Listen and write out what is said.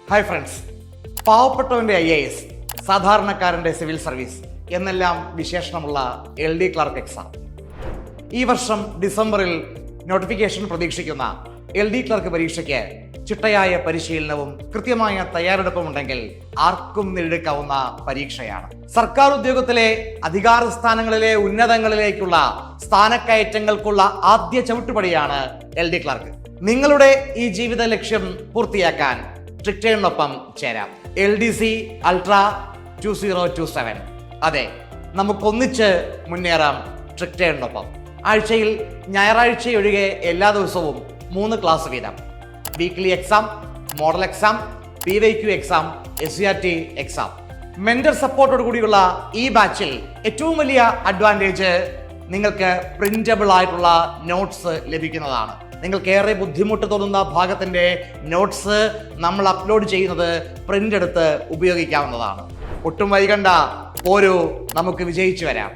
Hi friends, പാവപ്പെട്ടവന്റെ IAS, സാധാരണക്കാരന്റെ civil service എന്നെല്ലാം വിശേഷണമുള്ള LD ക്ലർക്ക് എക്സാം ഈ വർഷം ഡിസംബറിൽ നോട്ടിഫിക്കേഷൻ പ്രതീക്ഷിക്കുന്ന LD ക്ലർക്ക് പരീക്ഷയ്ക്ക് ചിട്ടയായ പരിശീലനവും കൃത്യമായ തയ്യാറെടുപ്പുമുണ്ടെങ്കിൽ ആർക്കും നേടിയെടുക്കാവുന്ന പരീക്ഷയാണ്. സർക്കാർ ഉദ്യോഗത്തിലെ അധികാര സ്ഥാനങ്ങളിലെ ഉന്നതങ്ങളിലേക്കുള്ള സ്ഥാനക്കയറ്റങ്ങൾക്കുള്ള ആദ്യ ചവിട്ടുപടിയാണ് LD ക്ലർക്ക്. നിങ്ങളുടെ ഈ ജീവിത ലക്ഷ്യം പൂർത്തിയാക്കാൻ ട്രിക്ടേണിനൊപ്പം ചേരാം. LDC ultra 2027. അതെ, നമുക്കൊന്നിച്ച് മുന്നേറാം ട്രിക്ടേണിനൊപ്പം. ആഴ്ചയിൽ ഞായറാഴ്ചയൊഴികെ എല്ലാ ദിവസവും 3 ക്ലാസ് വീതം. Weekly exam, model exam, PYQ exam, SCRT exam. Mentor സപ്പോർട്ടോട് കൂടിയുള്ള ഈ ബാച്ചിൽ ഏറ്റവും വലിയ അഡ്വാൻറ്റേജ് നിങ്ങൾക്ക് പ്രിന്റബിൾ ആയിട്ടുള്ള നോട്ട്സ് ലഭിക്കുന്നതാണ്. നിങ്ങൾക്ക് ഏറെ ബുദ്ധിമുട്ട് തോന്നുന്ന ഭാഗത്തിന്റെ നോട്ട്സ് നമ്മൾ അപ്ലോഡ് ചെയ്യുന്നത് പ്രിന്റ് എടുത്ത് ഉപയോഗിക്കാവുന്നതാണ്. ഒട്ടും വൈകണ്ട, പോരൂ, നമുക്ക് വിജയിച്ചു വരാം.